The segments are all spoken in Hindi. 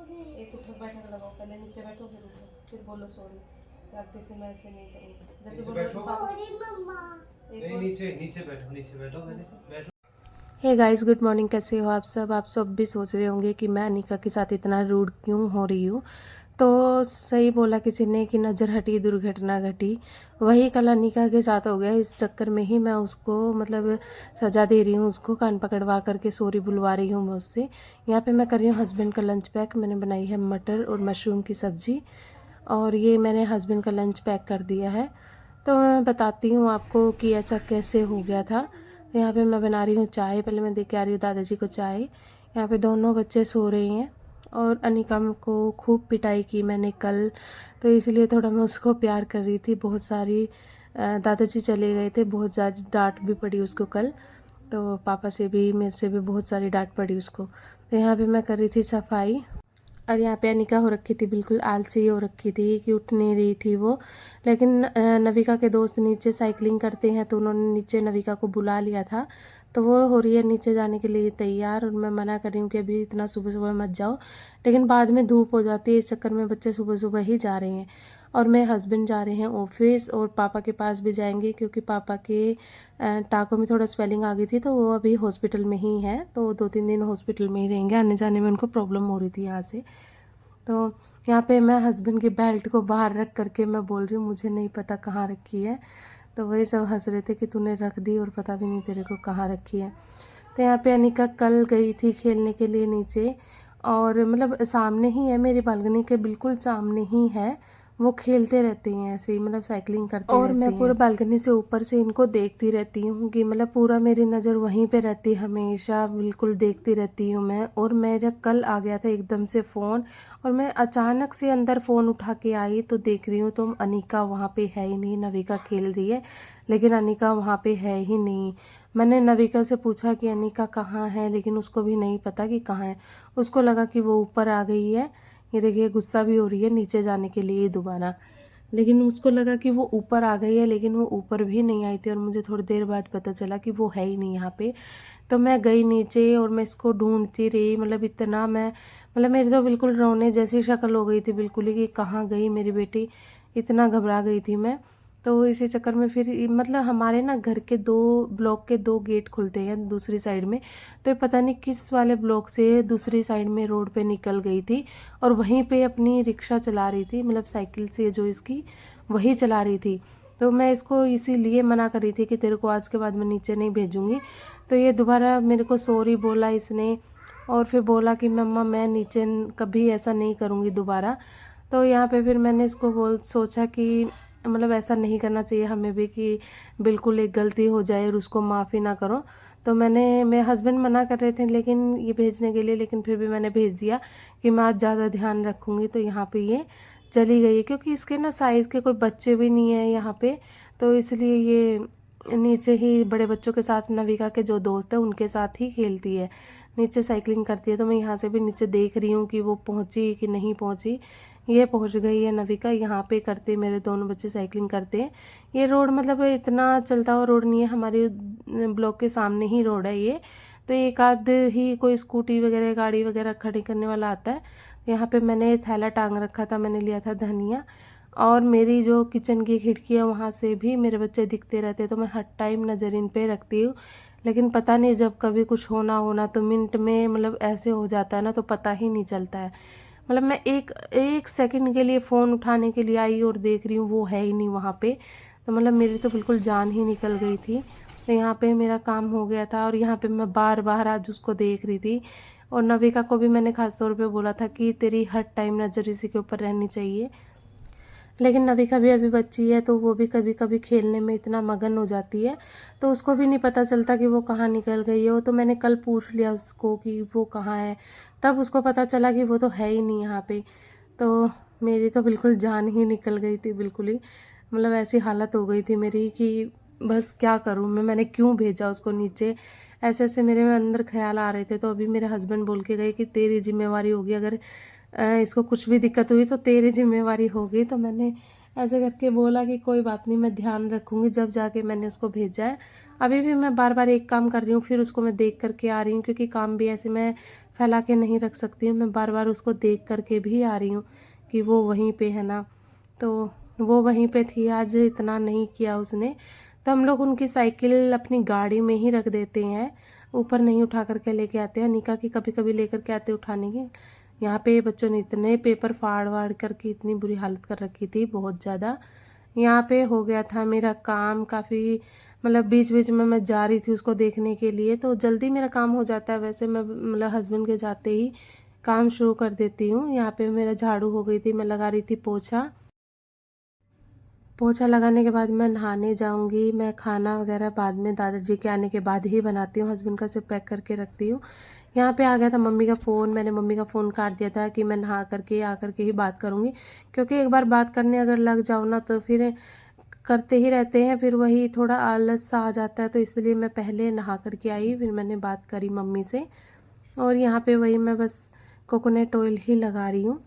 एक उठक बैठक लगाओ, पहले नीचे बैठो फिर उठो, फिर बोलो सॉरी। आगे से मैं ऐसे नहीं करूँगी। जब भी बोलो सॉरी मम्मा। नहीं, नीचे नीचे बैठो, नीचे बैठो, पहले से बैठो। Hey guys, good morning. कैसे हो आप सब भी सोच रहे होंगे कि मैं अनिका के साथ इतना रूड क्यों हो रही हूँ। तो सही बोला किसी ने कि नज़र हटी दुर्घटना घटी। वही कल अनिका के साथ हो गया। इस चक्कर में ही मैं उसको मतलब सज़ा दे रही हूँ, उसको कान पकड़वा करके सॉरी बुलवा रही हूँ मैं उससे। यहाँ पे मैं कर रही हूँ हस्बैंड का लंच पैक। मैंने बनाई है मटर और मशरूम की सब्ज़ी, और ये मैंने हस्बैंड का लंच पैक कर दिया है। तो मैं बताती हूँ आपको कि ऐसा कैसे हो गया था। यहाँ पे मैं बना रही हूँ चाय। पहले मैं दे के आ रही हूँ दादाजी को चाय। यहाँ पे दोनों बच्चे सो रहे हैं, और अनिका को खूब पिटाई की मैंने कल, तो इसलिए थोड़ा मैं उसको प्यार कर रही थी। बहुत सारी दादाजी चले गए थे, बहुत ज़्यादा डांट भी पड़ी उसको कल। तो पापा से भी मेरे से भी बहुत सारी डांट पड़ी उसको। तो यहाँ पे मैं कर रही थी सफाई, और यहाँ पे अनिका हो रखी थी, बिल्कुल आलसी हो रखी थी कि उठ नहीं रही थी वो। लेकिन नविका के दोस्त नीचे साइकिलिंग करते हैं, तो उन्होंने नीचे नविका को बुला लिया था। तो वो हो रही है नीचे जाने के लिए तैयार, और मैं मना कर रही हूँ कि अभी इतना सुबह सुबह मत जाओ। लेकिन बाद में धूप हो जाती है, इस चक्कर में बच्चे सुबह सुबह ही जा रहे हैं। और मेरे हस्बैंड जा रहे हैं ऑफिस, और पापा के पास भी जाएंगे क्योंकि पापा के टाँकों में थोड़ा स्वेलिंग आ गई थी, तो वो अभी हॉस्पिटल में ही है। तो 2-3 दिन हॉस्पिटल में ही रहेंगे, आने जाने में उनको प्रॉब्लम हो रही थी यहाँ से। तो यहाँ पे मैं हस्बैंड की बेल्ट को बाहर रख करके मैं बोल रही हूँ मुझे नहीं पता कहाँ रखी है। तो वही सब हंस रहे थे कि तूने रख दी और पता भी नहीं तेरे को कहाँ रखी है। तो यहाँ पे अनिका कल गई थी खेलने के लिए नीचे, और मतलब सामने ही है, मेरी बालकनी के बिल्कुल सामने ही है। वो खेलते रहते हैं ऐसे ही, मतलब साइकिलिंग करते रहते हैं। और मैं पूरा बालकनी से ऊपर से इनको देखती रहती हूँ कि मतलब पूरा मेरी नज़र वहीं पे रहती है, हमेशा बिल्कुल देखती रहती हूँ मैं। और मेरा कल आ गया था एकदम से फ़ोन, और मैं अचानक से अंदर फ़ोन उठा के आई तो देख रही हूँ तो अनिका वहाँ पे है ही नहीं। नविका खेल रही है लेकिन अनिका वहाँ पे है ही नहीं। मैंने नविका से पूछा कि अनिका कहाँ है, लेकिन उसको भी नहीं पता कि कहाँ है। उसको लगा कि वो ऊपर आ गई है। ये देखिए गुस्सा भी हो रही है नीचे जाने के लिए दोबारा, लेकिन उसको लगा कि वो ऊपर आ गई है, लेकिन वो ऊपर भी नहीं आई थी। और मुझे थोड़ी देर बाद पता चला कि वो है ही नहीं यहाँ पे। तो मैं गई नीचे और मैं इसको ढूंढती रही, मतलब इतना मैं मतलब मेरी तो बिल्कुल रोने जैसी शक्ल हो गई थी बिल्कुल ही कि कहाँ गई मेरी बेटी। इतना घबरा गई थी मैं। तो इसी चक्कर में फिर मतलब हमारे ना घर के ब्लॉक के 2 गेट खुलते हैं दूसरी साइड में। तो ये पता नहीं किस वाले ब्लॉक से दूसरी साइड में रोड पे निकल गई थी, और वहीं पे अपनी रिक्शा चला रही थी, मतलब साइकिल से जो इसकी वही चला रही थी। तो मैं इसको इसीलिए मना कर रही थी कि तेरे को आज के बाद मैं नीचे नहीं भेजूँगी। तो ये दोबारा मेरे को सॉरी बोला इसने, और फिर बोला कि मम्मा मैं नीचे कभी ऐसा नहीं करूँगी दोबारा। तो यहाँ पे फिर मैंने इसको सोचा कि मतलब ऐसा नहीं करना चाहिए हमें भी कि बिल्कुल एक गलती हो जाए और उसको माफ़ी ना करो। तो मेरे हस्बैंड मना कर रहे थे लेकिन ये भेजने के लिए, लेकिन फिर भी मैंने भेज दिया कि मैं आज ज़्यादा ध्यान रखूँगी। तो यहाँ पे ये चली गई है क्योंकि इसके ना साइज़ के कोई बच्चे भी नहीं है यहाँ पे, तो इसलिए ये नीचे ही बड़े बच्चों के साथ, नविका के जो दोस्त है उनके साथ ही खेलती है, नीचे साइकिलिंग करती है। तो मैं यहाँ से भी नीचे देख रही हूँ कि वो पहुँची कि नहीं पहुँची। ये पहुँच गई है नविका। यहाँ पे करते मेरे दोनों बच्चे साइकिलिंग करते हैं। ये रोड मतलब इतना चलता हुआ रोड नहीं है, हमारे ब्लॉक के सामने ही रोड है ये। तो एक आध ही कोई स्कूटी वगैरह गाड़ी वगैरह खड़ी करने वाला आता है। यहाँ पे मैंने थैला टांग रखा था, मैंने लिया था धनिया। और मेरी जो किचन की खिड़की है वहाँ से भी मेरे बच्चे दिखते रहते, तो मैं हर टाइम नज़र इन पे रखती हूँ। लेकिन पता नहीं जब कभी कुछ होना तो मिनट में मतलब ऐसे हो जाता है ना, तो पता ही नहीं चलता है। मतलब मैं एक एक सेकंड के लिए फ़ोन उठाने के लिए आई और देख रही हूँ वो है ही नहीं वहाँ पे। तो मतलब मेरी तो बिल्कुल जान ही निकल गई थी। तो यहाँ पे मेरा काम हो गया था, और यहाँ पे मैं बार बार आज उसको देख रही थी। और नविका को भी मैंने खास तौर पे बोला था कि तेरी हर टाइम नज़र इसी के ऊपर रहनी चाहिए। लेकिन नविका भी अभी बच्ची है, तो वो भी कभी कभी खेलने में इतना मगन हो जाती है, तो उसको भी नहीं पता चलता कि वो कहाँ निकल गई है। वो तो मैंने कल पूछ लिया उसको कि वो कहाँ है, तब उसको पता चला कि वो तो है ही नहीं यहाँ पे। तो मेरी तो बिल्कुल जान ही निकल गई थी बिल्कुल ही, मतलब ऐसी हालत हो गई थी मेरी कि बस क्या करूँ मैंने क्यों भेजा उसको नीचे। ऐसे ऐसे मेरे में अंदर ख्याल आ रहे थे। तो अभी मेरे हस्बैंड बोल के गए कि तेरी जिम्मेवारी होगी, अगर इसको कुछ भी दिक्कत हुई तो तेरी जिम्मेवारी होगी। तो मैंने ऐसे करके बोला कि कोई बात नहीं, मैं ध्यान रखूँगी, जब जाके मैंने उसको भेजा है। अभी भी मैं बार बार एक काम कर रही हूँ, फिर उसको मैं देख करके आ रही हूँ क्योंकि काम भी ऐसे मैं फैला के नहीं रख सकती हूँ, मैं बार बार उसको देख करके भी आ रही हूँ कि वो वहीं पे है ना। तो वो वहीं पे थी, आज इतना नहीं किया उसने। तो हम लोग उनकी साइकिल अपनी गाड़ी में ही रख देते हैं, ऊपर नहीं उठा करके लेके आते हैं। निका की कभी कभी लेकर के आते उठाने के। यहाँ पे बच्चों ने इतने पेपर फाड़ वाड़ करके इतनी बुरी हालत कर रखी थी, बहुत ज़्यादा। यहाँ पे हो गया था मेरा काम काफ़ी, मतलब बीच बीच में मैं जा रही थी उसको देखने के लिए, तो जल्दी मेरा काम हो जाता है। वैसे मैं मतलब हस्बैंड के जाते ही काम शुरू कर देती हूँ। यहाँ पे मेरा झाड़ू हो गई थी, मैं लगा रही थी पोछा। पोछा लगाने के बाद मैं नहाने जाऊंगी। मैं खाना वगैरह बाद में दादाजी के आने के बाद ही बनाती हूँ, हस्बैंड का सिर्फ पैक करके रखती हूँ। यहाँ पे आ गया था मम्मी का फ़ोन, मैंने मम्मी का फ़ोन काट दिया था कि मैं नहा करके आ करके ही बात करूँगी, क्योंकि एक बार बात करने अगर लग जाऊँ ना तो फिर करते ही रहते हैं, फिर वही थोड़ा आलस सा आ जाता है। तो इसलिए मैं पहले नहा करके आई, फिर मैंने बात करी मम्मी से। और यहाँ पे वही मैं बस कोकोनट ऑयल ही लगा रही हूँ।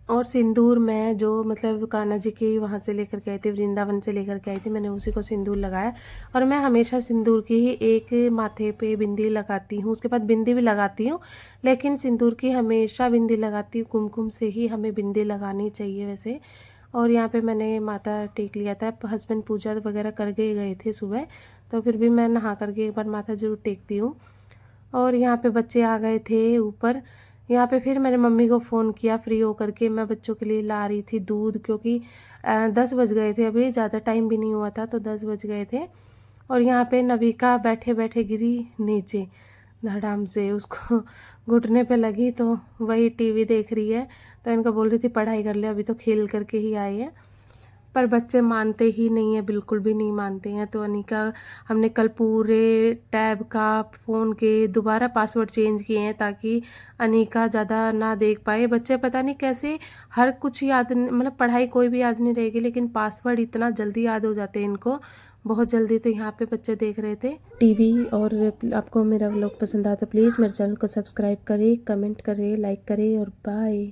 और सिंदूर मैं जो मतलब कान्हा जी की वहाँ से लेकर के आई थी, वृंदावन से लेकर के आई थी, मैंने उसी को सिंदूर लगाया। और मैं हमेशा सिंदूर की ही एक माथे पे बिंदी लगाती हूँ, उसके बाद बिंदी भी लगाती हूँ, लेकिन सिंदूर की हमेशा बिंदी लगाती हूँ। कुमकुम से ही हमें बिंदी लगानी चाहिए वैसे। और यहाँ पे मैंने माथा टेक लिया था, हस्बैंड पूजा वगैरह करके गए थे सुबह, तो फिर भी मैं नहा करके एक बार माथा जरूर टेकती हूँ। और यहाँ पे बच्चे आ गए थे ऊपर। यहाँ पे फिर मैंने मम्मी को फ़ोन किया, फ्री होकर के मैं बच्चों के लिए ला रही थी दूध, क्योंकि 10 बज गए थे, अभी ज़्यादा टाइम भी नहीं हुआ था, तो 10 बज गए थे। और यहाँ पे नविका बैठे बैठे गिरी नीचे धड़ाम से, उसको घुटने पे लगी, तो वही टीवी देख रही है। तो इनको बोल रही थी पढ़ाई कर ले, अभी तो खेल करके ही आए हैं। पर बच्चे मानते ही नहीं है, बिल्कुल भी नहीं मानते हैं। तो अनिका, हमने कल पूरे टैब का फ़ोन के दोबारा पासवर्ड चेंज किए हैं, ताकि अनिका ज़्यादा ना देख पाए। बच्चे पता नहीं कैसे हर कुछ याद, मतलब पढ़ाई कोई भी याद नहीं रहेगी, लेकिन पासवर्ड इतना जल्दी याद हो जाते हैं इनको, बहुत जल्दी। तो यहाँ पे बच्चे देख रहे थे टीवी। और आपको मेरा व्लॉग पसंद आता तो प्लीज़ मेरे चैनल को सब्सक्राइब करें, कमेंट करें, लाइक करें, और बाय।